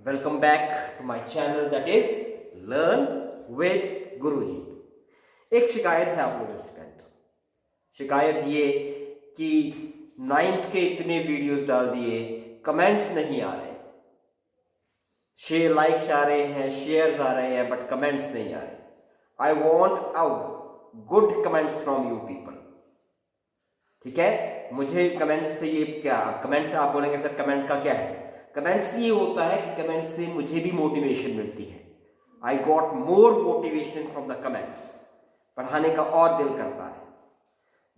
Welcome back to my channel that is Learn with गुरुजी। एक शिकायत है आप लोगों से पहले तो शिकायत ये कि 9th के इतने वीडियोस डाल दिए, कमेंट्स नहीं आ रहे, लाइक्स आ रहे हैं, शेयर्स आ रहे हैं, बट कमेंट्स नहीं आ रहे। I want out good comments from you people. ठीक है, मुझे कमेंट्स से ये क्या, कमेंट्स आप बोलेंगे सर कमेंट का क्या है? कमेंट्स ये होता है कि कमेंट से मुझे भी मोटिवेशन मिलती है। I got more motivation from the comments. पढ़ाने का और दिल करता है।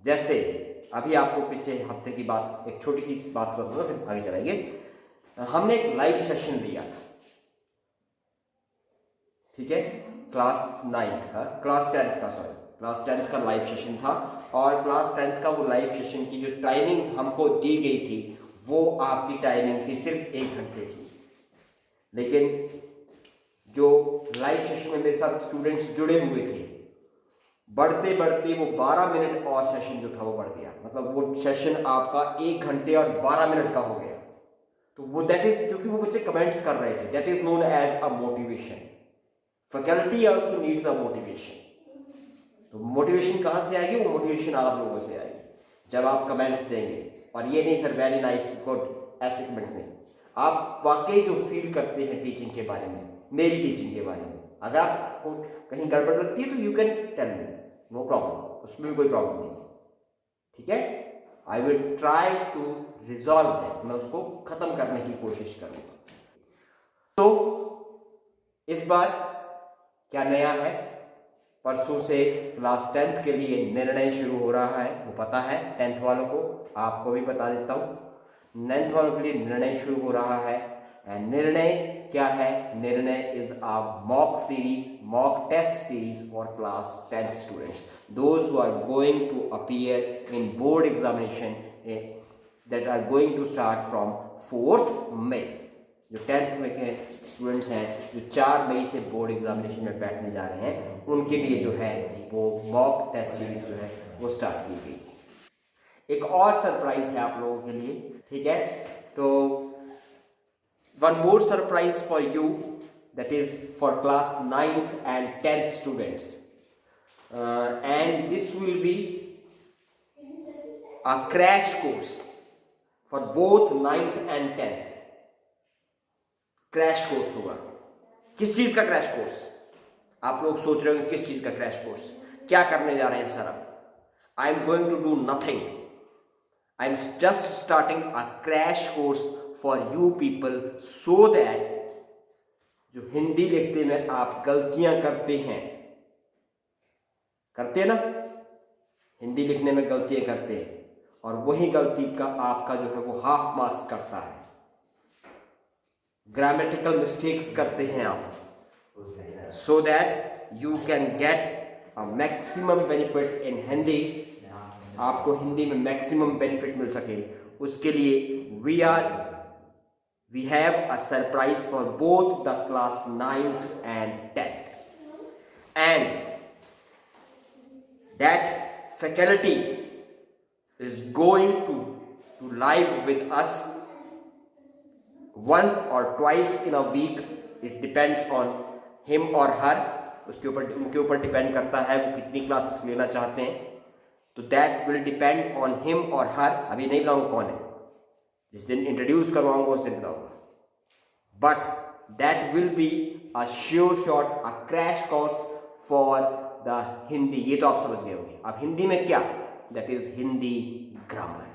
जैसे अभी आपको पिछले हफ्ते की बात, एक छोटी सी बात बताऊंगा, फिर आगे चलाएंगे। हमने एक लाइव सेशन लिया था, ठीक है, क्लास 10th का लाइव सेशन था। और क्लास 10th का वो लाइव सेशन की जो टाइमिंग हमको दी गई थी वो आपकी टाइमिंग थी सिर्फ 1 घंटे की। लेकिन जो लाइव सेशन में मेरे साथ स्टूडेंट्स जुड़े हुए थे, बढ़ते बढ़ते वो 12 मिनट और सेशन जो था वो बढ़ गया। मतलब वो सेशन आपका 1 घंटे और 12 मिनट का हो गया। तो वो दैट इज, क्योंकि वो बच्चे कमेंट्स कर रहे थे, that is known as a motivation. Faculty also needs a motivation. तो मोटिवेशन कहाँ से आएगी? वो मोटिवेशन आप लोगों से आएगी जब आप कमेंट्स देंगे। और ये नहीं सर वेरी नाइस गुड, ऐसे कमेंट्स नहीं। आप वाकई जो फील करते हैं टीचिंग के बारे में, मेरी टीचिंग के बारे में, अगर आपको कहीं गड़बड़ लगती है तो you can tell me, no problem, उसमें भी कोई प्रॉब्लम नहीं है। ठीक है, I will try to resolve that, मैं उसको खत्म करने की कोशिश करूँगा। तो इस बार क्या नया है? परसों से क्लास 10th के लिए निर्णय शुरू हो रहा है, वो पता है 10th वालों को, आपको भी बता देता हूँ। 9th वालों के लिए निर्णय शुरू हो रहा है। एंड निर्णय क्या है? Nirnay is a mock test series for class 10th students, those who are going to appear in board examination that are going to start from 4th May. जो 10th में के स्टूडेंट्स हैं जो 4 मई से बोर्ड एग्जामिनेशन में बैठने जा रहे हैं, उनके लिए जो है वो मॉक टेस्ट सीरीज जो है वो स्टार्ट की गई। एक और सरप्राइज है आप लोगों के लिए, ठीक है? तो one more surprise for you, that is for class 9th and 10th students, and this will be a crash course for both 9th and 10th। Crash course होगा। किस चीज का क्रैश कोर्स? आप लोग सोच रहे होंगे किस चीज का क्रैश कोर्स, क्या करने जा रहे हैं sir? I am going to do nothing, I am just starting a crash course for you people, so that जो हिंदी लिखते में आप गलतियां करते हैं ना, हिंदी लिखने में गलतियां करते हैं, और वही गलती का आपका जो है वो हाफ मार्क्स करता है। ग्रामेटिकल मिस्टेक्स करते हैं आप, so that you can get a maximum benefit in Hindi, आपको हिंदी में मैक्सिमम बेनिफिट मिल सके, उसके लिए we have a surprise for both the class 9th and 10th, and that faculty is going to live with us once or twice in a week. It depends on him or her, उनके ऊपर depend करता है वो कितनी classes लेना चाहते हैं। तो that will depend on him और हर। अभी नहीं बताऊंगा कौन है, जिस दिन इंट्रोड्यूस करवाऊंगा उस दिन बताऊंगा। But that will be a sure shot, a crash course for the Hindi. ये तो आप समझ गए होंगे। अब हिंदी में क्या? That is Hindi grammar.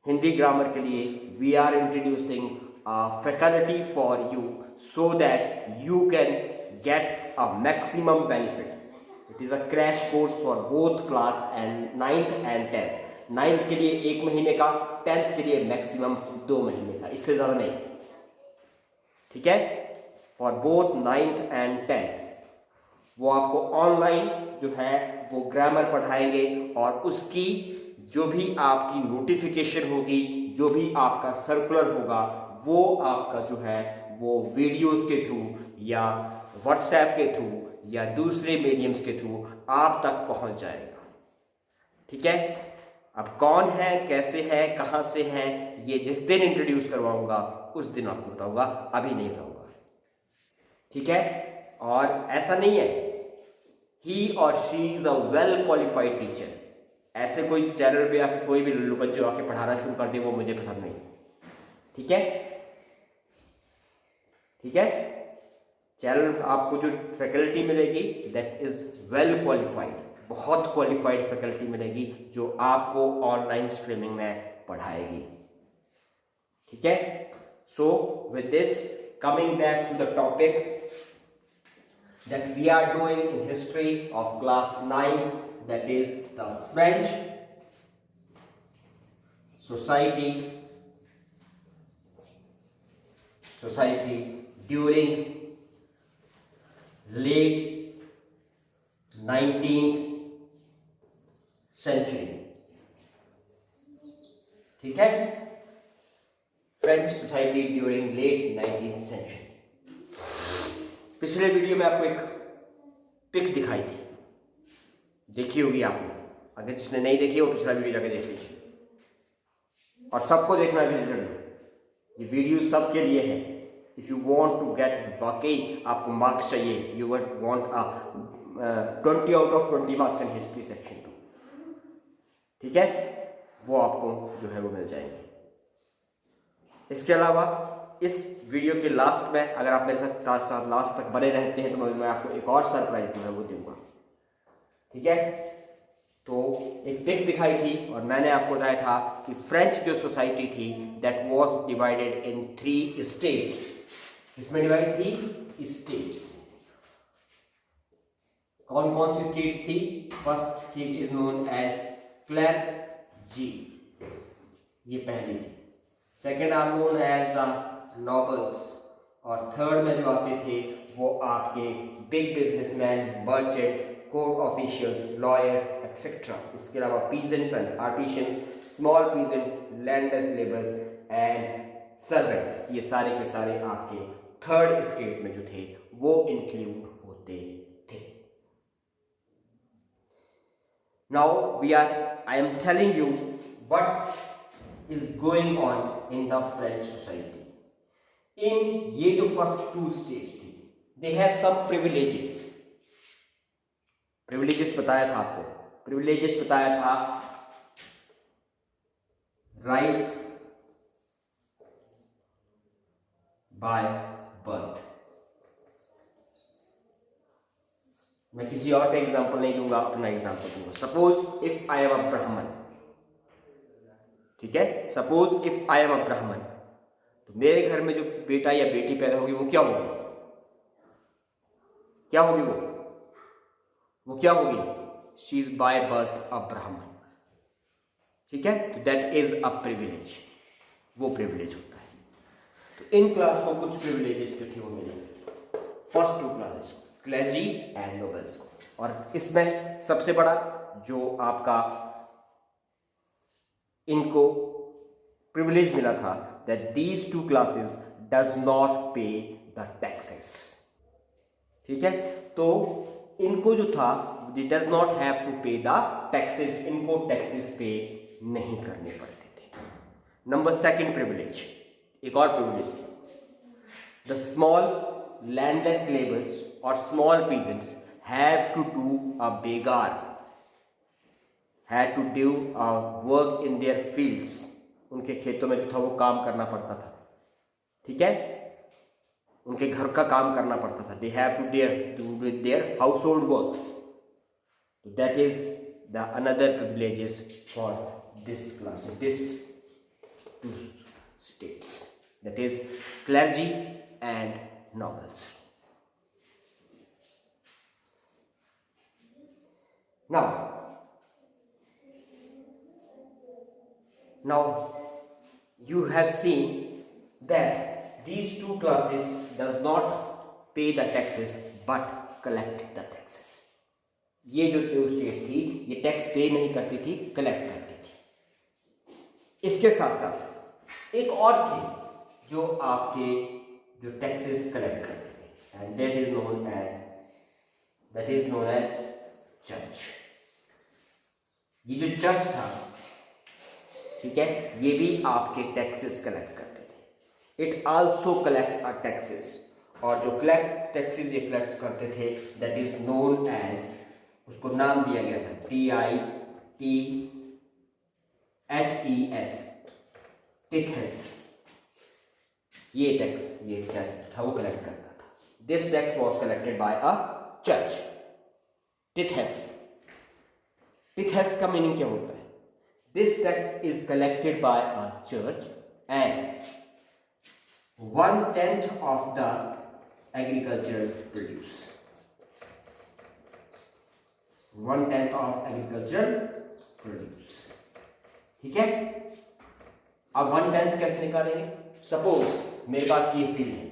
Hindi grammar के लिए we are introducing a faculty for you, so that you can get a maximum benefit. It is a crash course for both class and 9th and 10th। 9th के लिए 1 महीने का, 10th के लिए maximum 2 महीने का, इससे ज़्यादा नहीं। ठीक है, for both 9th and 10th। वो आपको ऑनलाइन जो है वो ग्रामर पढ़ाएंगे, और उसकी जो भी आपकी नोटिफिकेशन होगी, जो भी आपका सर्कुलर होगा, वो आपका जो है वो वीडियोस के थ्रू या व्हाट्सएप के थ्रू या दूसरे मीडियम्स के थ्रू आप तक पहुंच जाएगा। ठीक है, अब कौन है, कैसे है, कहाँ से है, ये जिस दिन इंट्रोड्यूस करवाऊंगा उस दिन आपको बताऊंगा, अभी नहीं बताऊंगा। ठीक है। और ऐसा नहीं है ही और she is a well qualified teacher, ऐसे कोई चैनल पे आके कोई भी लल्लू बच्चों आके पढ़ाना शुरू कर दे, वो मुझे पसंद नहीं। ठीक है, ठीक है। चैनल आपको जो फैकल्टी मिलेगी दैट इज वेल क्वालिफाइड, बहुत क्वालिफाइड फैकल्टी मिलेगी जो आपको ऑनलाइन स्ट्रीमिंग में पढ़ाएगी। ठीक है। So with this, coming back to the topic that we are doing in history of class 9, that is the French society during late 19th century। ठीक है, French society during late 19th century. पिछले video में आपको एक pick दिखाई थी, देखी होगी आपने, अगर जिसने नहीं देखी वो पिछला वीडियो जाके देख लीजिए। और सबको देखना है ये वीडियो सबके लिए है। If you want to get, वाकई आपको मार्क्स चाहिए, you would want 20 out of 20 marks in history section 2, ठीक है, वो आपको जो है वो मिल जाएंगे। इसके अलावा इस वीडियो के लास्ट में अगर आप मेरे साथ लास्ट तक बने रहते हैं तो मैं आपको एक और सरप्राइज जो है वो दूंगा। ठीक है, तो एक पिक दिखाई थी और मैंने आपको बताया था कि फ्रेंच जो सोसाइटी थी that was divided in 3 states. इसमें डिवाइड थी स्टेट्स। कौन कौन सी स्टेट्स थी? First state is known as clergy, ये पहली थी। Second are known as the nobles, और थर्ड में जो आते थे वो आपके big businessman, merchant, court officials, lawyers etcetera. इसके अलावा peasants and artisans, small peasants, landless labours and servants, ये सारे के सारे आपके थर्ड स्टेट में जो थे वो इंक्लूड होते थे। Now I am telling you what is going on in the French society. In ये जो first 2 states थी, they have some privileges। privileges बताया था आपको, privileges बताया था rights by birth। मैं किसी और का एग्जाम्पल नहीं दूंगा, अपना एग्जाम्पल दूंगा। Suppose if I am a ब्राह्मण, ठीक है, suppose if I am a ब्राह्मण, तो मेरे घर में जो बेटा या बेटी पैदा होगी वो क्या होगी? क्या होगी वो क्या होगी? शी इज बाय बर्थ अ ब्राह्मण। ठीक है, तो दैट इज अ प्रिविलेज, वो प्रिविलेज होता है। तो इन क्लास को कुछ प्रिविलेजेस जो थे वो मिले फर्स्ट 2 क्लासेस, क्लेजी एंड नोबल्स को। और इसमें सबसे बड़ा जो आपका इनको प्रिविलेज मिला था that these 2 classes does not pay the taxes। ठीक है, तो इनको जो था it does not have to pay the taxes, इनको टैक्सेस पे नहीं करने पड़ते थे। नंबर 2 प्रिविलेज, एक और प्रिविलेज था, the small landless laborers or small peasants have to do a begar, had to do work in their fields। उनके खेतों में जो था वो काम करना पड़ता था। ठीक है, उनके घर का काम करना पड़ता था। They have to do their household works. That is the another privileges for this class, this 2 states, that is clergy and nobles। Now you have seen that these 2 classes does not pay the taxes but collect the taxes। ये जो 2 states थी ये tax पे नहीं करती थी, collect करती थी। इसके साथ साथ एक और थी जो आपके जो टैक्सेस कलेक्ट करते थे, and that is known as church. ये जो चर्च था ठीक है, ये भी आपके टैक्सेस कलेक्ट करते थे। It also collect a taxes, और जो कलेक्ट टैक्सेस ये कलेक्ट करते थे दैट इज नोन एज, उसको नाम दिया गया था TITHES, टिथेस। ये टैक्स ये चर्च था वो कलेक्ट करता था। This tax was collected by a church. Tithes, tithes का मीनिंग क्या होता है? This tax is collected by a church and 1/10 of the agricultural produce, 1/10 of agricultural produce, ठीक है। अब 1/10 कैसे निकालेंगे? सपोज मेरे पास ये फील्ड है,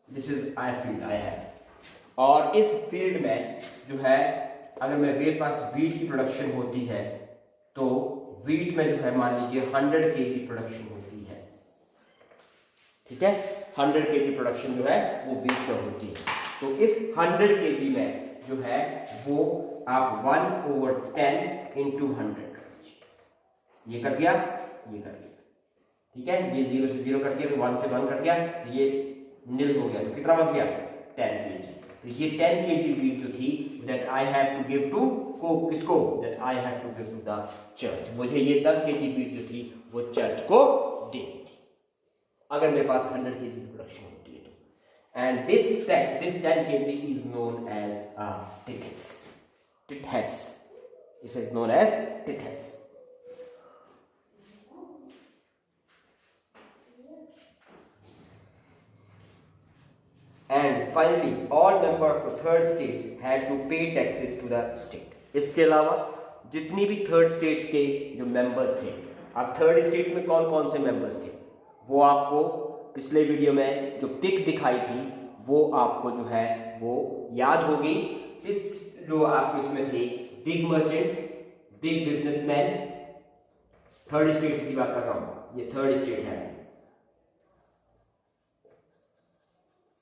this is I field I है, और इस फील्ड में जो है अगर मेरे पास वीट की प्रोडक्शन होती है तो वीट में जो है मान लीजिए 100 kg प्रोडक्शन होती है, ठीक है। 100 kg प्रोडक्शन जो है वो वीट में होती है। तो इस 100 kg में जो है वो आप 1/10 into 100 कर दीजिए। ये कट गया, ये कट गया, ठीक है। ये 0 से 0 कट गया, तो 1 से 1 कट गया, तो ये नील हो गया, तो कितना बच गया? 10 kg। तो ये 10 kg वीट जो थी that I have to give to को, किसको? That I have to give to the church. मुझे ये 10 kg वीट जो थी वो चर्च को देनी थी अगर मेरे पास 100 kg की प्रोडक्शन होती है तो। And this tax, this 10 kg is known as a tithes, tithes, this is known as tithes. And finally, all members of the third states had to pay taxes to the state. इसके अलावा जितनी भी third states के जो members थे, अब third state में कौन कौन से मेंबर्स थे वो आपको पिछले वीडियो में जो पिक दिखाई थी वो आपको जो है वो याद होगी। जो आपके इसमें थे big merchants, big businessman, third state की बात कर रहा हूँ, ये थर्ड स्टेट है,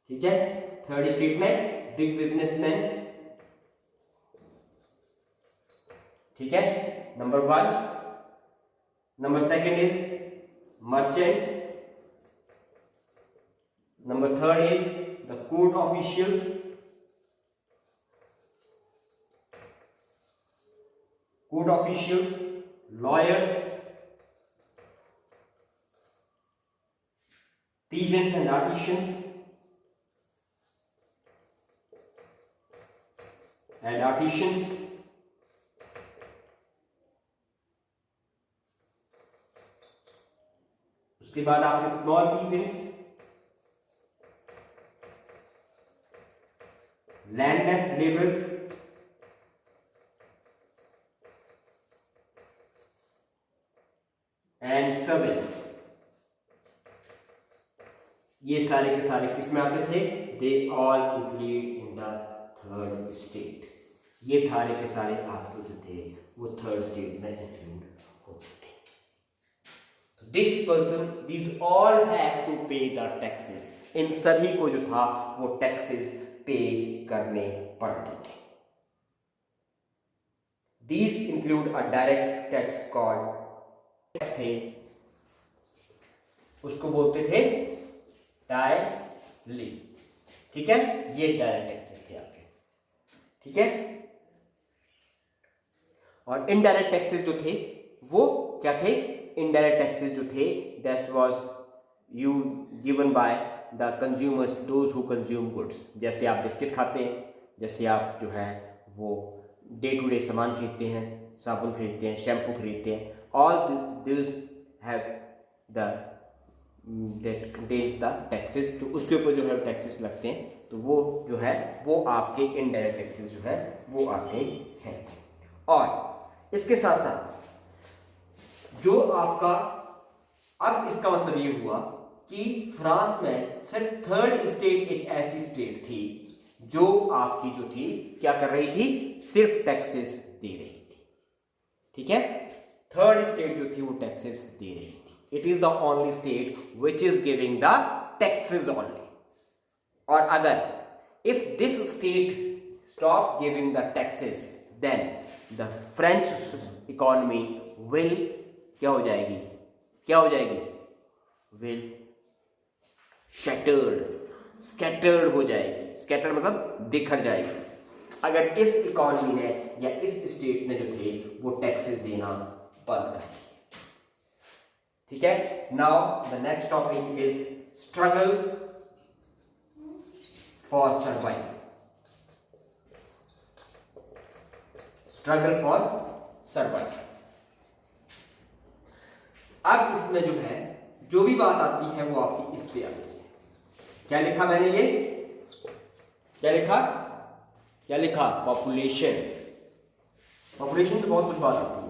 ठीक है। थर्ड स्टेट में बिग बिजनेसमैन, ठीक है, number 1। Number second is merchants, number third is the court officials, court officials, lawyers, peasants and artisans, उसके बाद आपके small peasants, landless labours, and servants. ये सारे के सारे किस में आते थे? They all include in the third state. ये सारे के सारे आपके जो थे वो थर्ड स्टेट में इंक्लूड होते थे। This person, this all have to pay the taxes. इन सभी को जो था वो टैक्सेस पे करने पड़ते थे। These include a direct tax called, tax थे उसको बोलते थे डायरेक्टली, ठीक है। ये डायरेक्ट टैक्सेस थे आपके, ठीक है। और इनडायरेक्ट टैक्सेस जो थे वो क्या थे? इनडायरेक्ट टैक्सेस जो थे that was you given by the consumers, those who consume goods. जैसे आप बिस्किट खाते हैं, जैसे आप जो है वो डे टू डे सामान खरीदते हैं, साबुन खरीदते हैं, शैम्पू खरीदते हैं, all this have the that contains the taxes. तो उसके ऊपर जो है टैक्सेस लगते हैं, तो वो जो है वो आपके इनडायरेक्ट टैक्सेस जो है वो आते हैं। और इसके साथ साथ जो आपका, अब इसका मतलब ये हुआ कि फ्रांस में सिर्फ थर्ड स्टेट एक ऐसी स्टेट थी जो आपकी जो थी क्या कर रही थी? सिर्फ टैक्सेस दे रही थी, ठीक है। थर्ड स्टेट जो थी वो टैक्सेस दे रही थी। It is the only state which is giving the taxes only. और अगर if this state stop giving the taxes, then the French economy will क्या हो जाएगी, क्या हो जाएगी, विल शैटर्ड, स्कैटर्ड हो जाएगी। स्कैटर्ड मतलब बिखर जाएगी अगर इस इकॉनमी ने या इस स्टेट ने जो थे वो टैक्सेस देना बंद कर दिए। ठीक है, now the next topic is struggle for survive. Struggle for survive. अब इसमें जो है जो भी बात आती है वो आपकी इस पे आती है। क्या लिखा मैंने, ये क्या लिखा, क्या लिखा, पॉपुलेशन। पॉपुलेशन पे बहुत कुछ बात आती है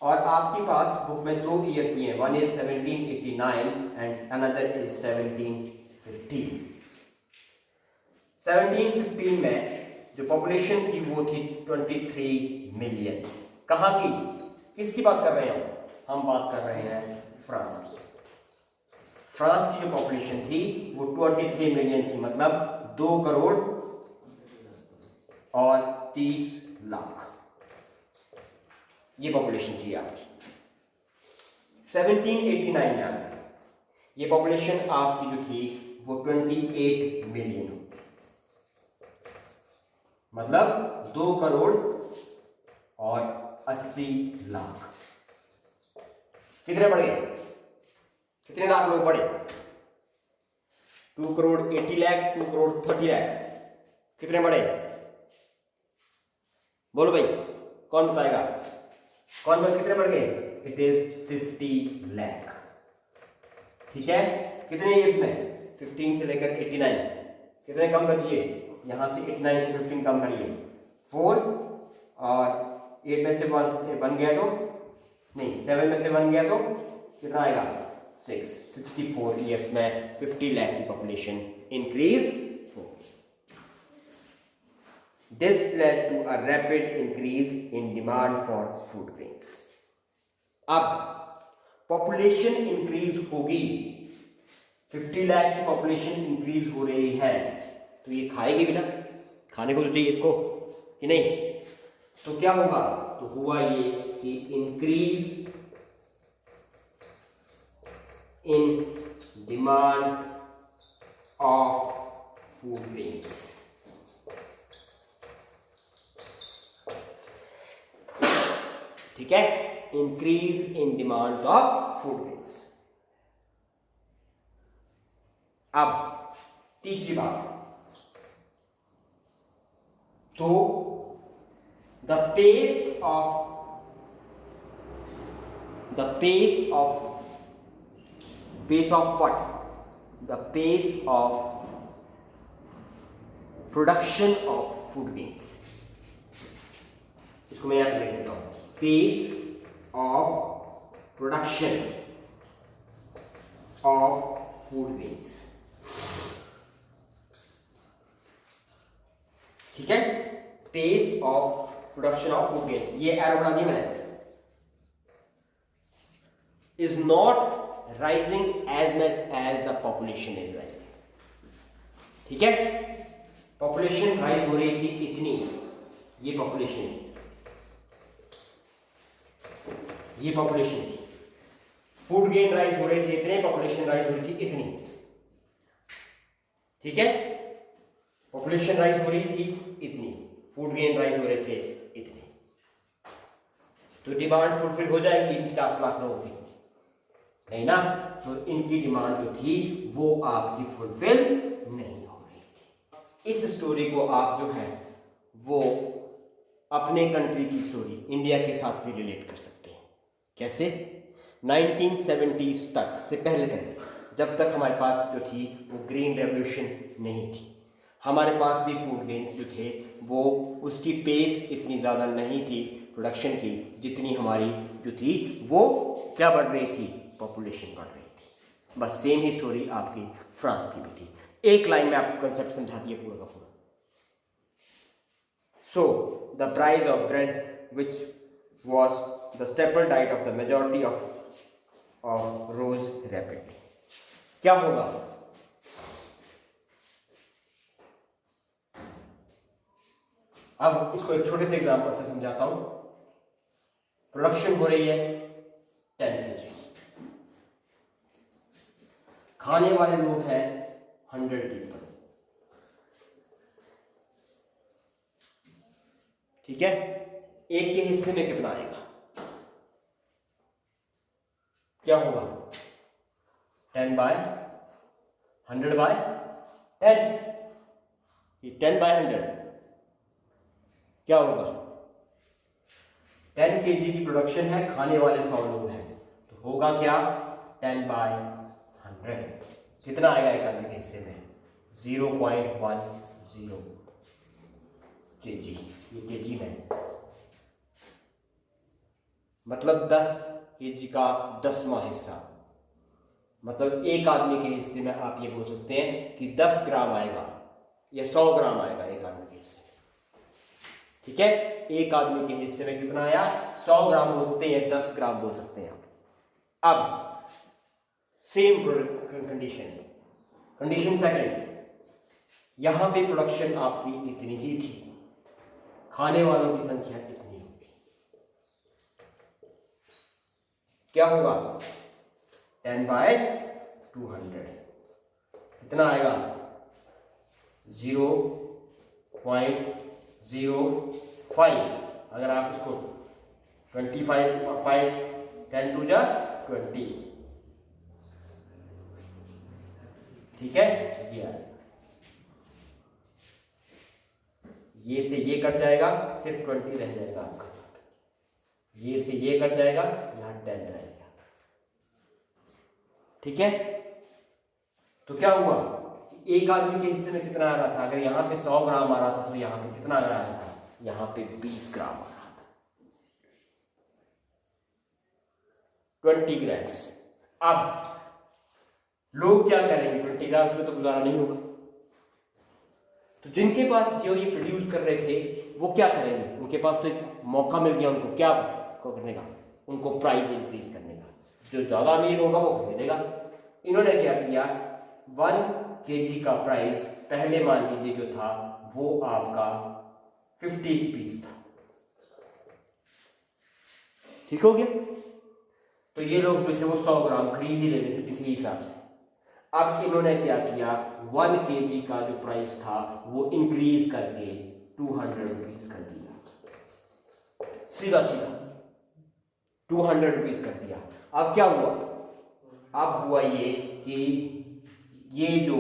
और आपके पास बुक में दो ईयर दिए हैं, one is 1789 and another is 1715। 1715 में जो पॉपुलेशन थी वो थी 23 मिलियन। कहाँ की, किसकी बात कर रहे हैं हम बात कर रहे हैं फ्रांस की। फ्रांस की जो पॉपुलेशन थी वो 23 मिलियन थी, मतलब 2 करोड़ और 30 लाख ये पॉपुलेशन थी आपकी। 1789 में ये पॉपुलेशन आपकी जो थी वो 28 मिलियन, मतलब 2 करोड़ और 80 लाख। कितने बढ़ गए, कितने लाख लोग बढ़े, 2 करोड़ 80 लाख, 2 करोड़ 30 लाख, कितने बढ़े, बोलो भाई, कौन बताएगा, कौन बढ़, कितने बढ़ गए, इट इज 50 लाख। ठीक है, कितने ईयर्स में, 15 से लेकर 89, कितने कम करिए, यहां से 89 से 15 कम करिए, 4 और 8 में से 1 बन गया तो नहीं, 7 में से 1 गया तो कितना आएगा, 6। 64 ईयर्स में 50 लाख की पॉपुलेशन इंक्रीज हो गई। This led to a rapid increase in demand for food grains. अब पॉपुलेशन इंक्रीज होगी, 50 लाख की पॉपुलेशन इंक्रीज हो रही है तो ये खाएगी भी ना, खाने को तो चाहिए इसको कि नहीं, तो क्या होगा, तो हुआ ये कि increase in demand of food grains. ठीक है, increase in demand of food grains. अब तीसरी बात, तो the pace of what, the pace of production of food grains, इसको मैं याद लिख देता हूं, pace of production of food grains। ठीक है, pace of production of food grains, ये एरो बना दिया मैंने, is not rising as much as the population is rising. ठीक है, पॉपुलेशन राइज हो रही थी इतनी, ये पॉपुलेशन थी, फूड ग्रेन राइज हो रहे थे इतने, पॉपुलेशन राइज हो रही थी इतनी। ठीक है, पॉपुलेशन राइज हो रही थी इतनी, फूड ग्रेन राइज हो रहे थे इतने, तो डिमांड फुलफिल हो जाएगी 50 लाख लोगों की, नहीं ना, तो इनकी डिमांड जो थी वो आपकी फुलफिल नहीं हो रही थी। इस स्टोरी को आप जो है वो अपने कंट्री की स्टोरी इंडिया के साथ भी रिलेट कर सकते हैं। कैसे, 1970s तक से पहले जब तक हमारे पास जो थी वो ग्रीन रेवोल्यूशन नहीं थी, हमारे पास भी फूड ग्रेन्स जो थे वो उसकी पेस इतनी ज़्यादा नहीं थी प्रोडक्शन की, जितनी हमारी जो थी वो क्या बढ़ रही थी, पॉपुलेशन बढ़ रही थी। बस सेम ही स्टोरी आपकी फ्रांस की भी थी। एक लाइन में आपको कंसेप्ट समझा दिया पूरा का पूरा। So the price of bread which was the staple diet of the majority of rose rapidly. क्या होगा, अब इसको एक छोटे से एग्जांपल से समझाता हूं। प्रोडक्शन हो रही है, 10 kg। खाने वाले लोग हैं 100 पीपल। ठीक है, एक के हिस्से में कितना आएगा, क्या होगा? 10/100/10, 10/100 क्या होगा? 10 kg की प्रोडक्शन है, खाने वाले 100 लोग हैं, तो होगा क्या? 10/100 कितना आएगा एक आदमी के हिस्से में? 0.10 kg। ये kg में, मतलब 10 kg का 10वां हिस्सा, मतलब एक आदमी के हिस्से में आप ये बोल सकते हैं कि 10 ग्राम आएगा या 100 ग्राम आएगा एक आदमी के हिस्से में। ठीक है, एक आदमी के हिस्से में कितना आया? 100 ग्राम बोल सकते हैं या 10 ग्राम बोल सकते हैं आप। अब सेम कंडीशन सेकंड, यहां पे प्रोडक्शन आपकी इतनी ही थी, खाने वालों की संख्या इतनी होगी, क्या होगा? 10/200 कितना आएगा? 0.05। अगर आप इसको 25 10 to the 20, ठीक है, ये से ये कट जाएगा, सिर्फ 20 रह जाएगा आपका, ये से ये कट जाएगा, यहां 10 रहेगा। ठीक है, तो क्या हुआ? एक आदमी के हिस्से में कितना आ रहा था? अगर यहाँ पे 100 ग्राम आ रहा था तो यहाँ पे कितना आ रहा था? यहाँ पे 20 ग्राम आ रहा था, 20 ग्राम्स। अब लोग क्या करेंगे? 20 ग्राम्स में तो गुजारा नहीं होगा, तो जिनके पास जो ये प्रोड्यूस कर रहे थे वो क्या करेंगे? उनके पास तो एक मौका मिल गया उनको क्या करने का, उनको प्राइस इंक्रीज करने का। जो ज़्यादा अमीर होगा वो खरीदेगा। इन्होंने क्या किया? 1 kg का प्राइस पहले मान लीजिए जो था वो आपका 50 रुपीज था, ठीक हो गया? तो ये लोग जो थे वो 100 ग्राम खरीद ही ले रहे थे किसी हिसाब से। अब इन्होंने क्या किया? 1 kg का जो प्राइस था वो इंक्रीज करके 200 रुपीज कर दिया, सीधा सीधा 200 रुपीज कर दिया। अब क्या हुआ? अब हुआ ये कि ये जो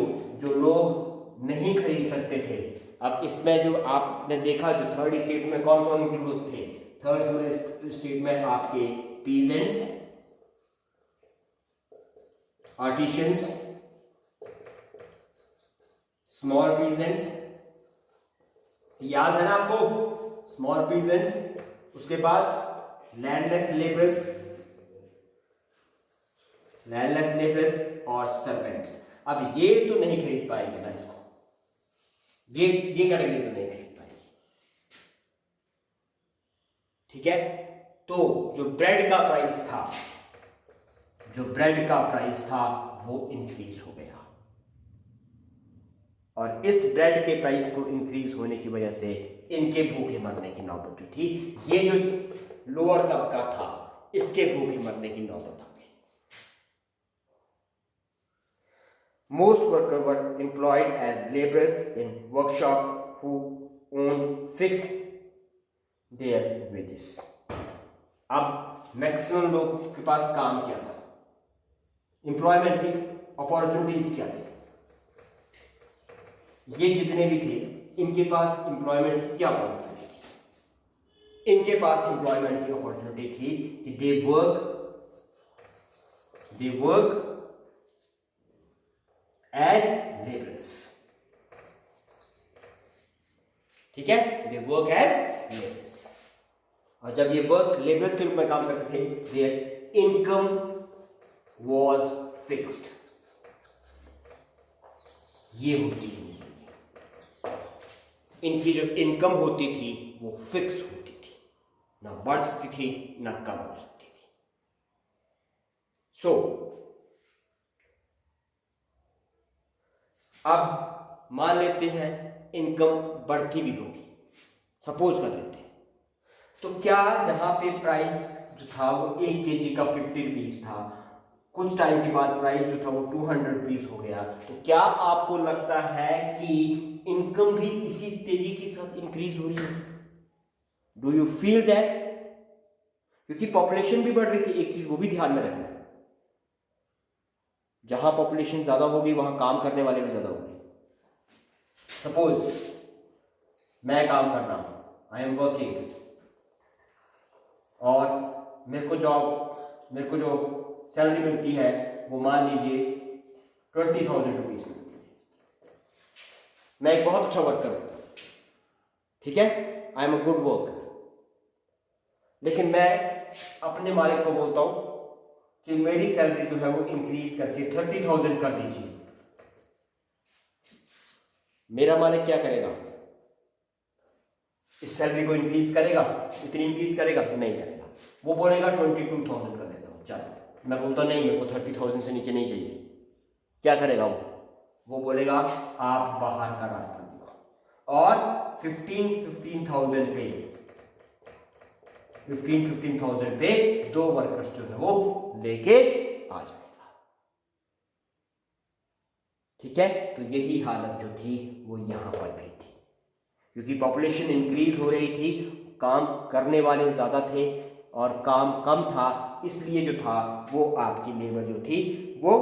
लोग नहीं खरीद सकते थे, अब इसमें जो आपने देखा जो थर्ड स्टेट में कौन कौन इंक्लूड थे? थर्ड स्टेट में आपके पीजेंट्स, आर्टिशियंस, स्मॉल पीजेंट्स, याद है ना आपको? स्मॉल पीजेंट्स, उसके बाद लैंडलेस लेबरर्स और सर्वेंट्स। अब ये तो नहीं खरीद पाएंगे ना इसको, ये कैटेगरी तो नहीं खरीद पाएंगे। ठीक है, तो जो ब्रेड का प्राइस था वो इंक्रीज हो गया, और इस ब्रेड के प्राइस को इंक्रीज होने की वजह से इनके भूखे मरने की नौबत थी। ये जो लोअर तबका था इसके भूखे मरने की नौबत आ गई। Most workers were employed as laborers in workshop who owned fixed their wages. अब मैक्सिमम लोग के पास काम क्या था? एम्प्लॉयमेंट की अपॉर्चुनिटीज क्या थी? ये जितने भी थे इनके पास एम्प्लॉयमेंट क्या अपॉर्चुनिटी थी? इनके पास एम्प्लॉयमेंट की अपॉर्चुनिटी थी कि दे वर्क एज लेबरर्स। ठीक है, दे वर्क एज लेबरर्स, और जब ये वर्क लेबरर्स के रूप में काम करते थे, देयर इनकम वाज फिक्स्ड। ये होती थी इनकी जो इनकम होती थी वो फिक्स होती थी, ना बढ़ सकती थी ना कम हो सकती थी। अब मान लेते हैं इनकम बढ़ती भी होगी, सपोज कर लेते हैं, तो क्या जहां पे प्राइस जो था वो 1 kg का 50 रुपीज़ था, कुछ टाइम के बाद प्राइस जो था वो 200 रुपीज़ हो गया। तो क्या आपको लगता है कि इनकम भी इसी तेजी के साथ इंक्रीज हो रही है? Do you feel that? क्योंकि पॉपुलेशन भी बढ़ रही थी, एक चीज वो भी ध्यान में रखना है, जहां पॉपुलेशन ज्यादा होगी वहां काम करने वाले भी ज्यादा होंगे। सपोज मैं काम कर रहा हूं, आई एम वर्किंग, और मेरे को जो सैलरी मिलती है वो मान लीजिए 20,000 रुपीज मिलती है। मैं एक बहुत अच्छा वर्कर हूं, ठीक है, I am a good worker, लेकिन मैं अपने मालिक को बोलता हूं कि मेरी सैलरी जो है वो इंक्रीज करके 30,000 कर दीजिए। मेरा मालिक क्या करेगा? इस सैलरी को इंक्रीज करेगा? इतनी इंक्रीज करेगा? नहीं करेगा। वो बोलेगा 22,000 कर देता हूँ, चलो। मैं बोलता नहीं, मेरे को 30,000 से नीचे नहीं चाहिए। क्या करेगा वो बोलेगा आप बाहर का रास्ता देखो, और 15,000 पे 2 वर्कर्स जो है वो लेके आ जाएगा। ठीक है, तो यही हालत जो थी वो यहां पर भी थी, क्योंकि पॉपुलेशन इंक्रीज हो रही थी, काम करने वाले ज़्यादा थे और काम कम था, इसलिए जो था वो आपकी लेबर जो थी वो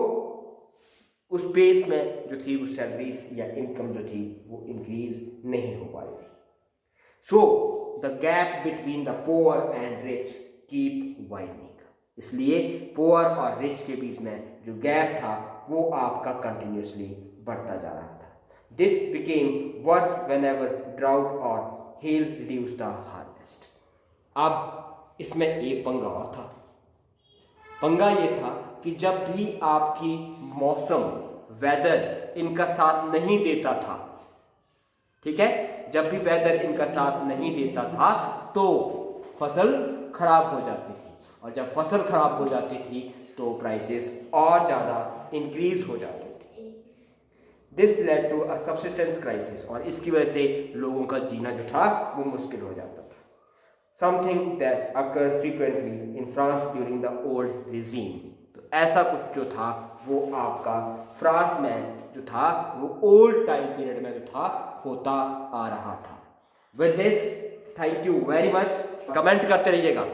उस पेस में जो थी वो सैलरीज या इनकम जो थी वो इंक्रीज नहीं हो पा रही थी। So the gap between the poor and rich keep widening. इसलिए पुअर और रिच के बीच में जो गैप था वो आपका कंटिन्यूसली बढ़ता जा रहा था। This became worse whenever drought or hail reduced the harvest. अब इसमें एक पंगा और था। पंगा ये था कि जब भी आपकी मौसम, वेदर इनका साथ नहीं देता था, ठीक है, जब भी वेदर इनका साथ नहीं देता था तो फसल खराब हो जाती थी, और जब फसल खराब हो जाती थी तो प्राइसेस और ज़्यादा इंक्रीज हो जाते थे। This led to a subsistence crisis, और इसकी वजह से लोगों का जीना जो था वो मुश्किल हो जाता था। Something that occurred frequently in France during the old regime. तो ऐसा कुछ जो था वो आपका फ्रांस में जो था वो ओल्ड टाइम पीरियड में जो था होता आ रहा था। With this, thank you very much. Comment करते रहिएगा।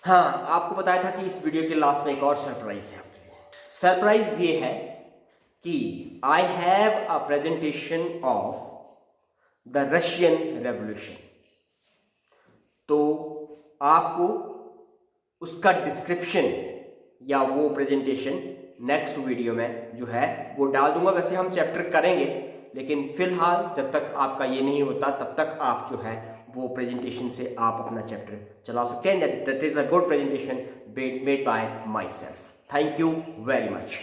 हाँ, आपको बताया था कि इस वीडियो के लास्ट में एक और सरप्राइज है आपके लिए। सरप्राइज ये है कि I have a presentation of the Russian revolution. तो आपको उसका डिस्क्रिप्शन या वो प्रेजेंटेशन नेक्स्ट वीडियो में जो है वो डाल दूंगा। वैसे हम चैप्टर करेंगे, लेकिन फिलहाल जब तक आपका ये नहीं होता तब तक आप जो है वो प्रेजेंटेशन से आप अपना चैप्टर चला सकते हैं। That is a good presentation made by my self. Thank you very much.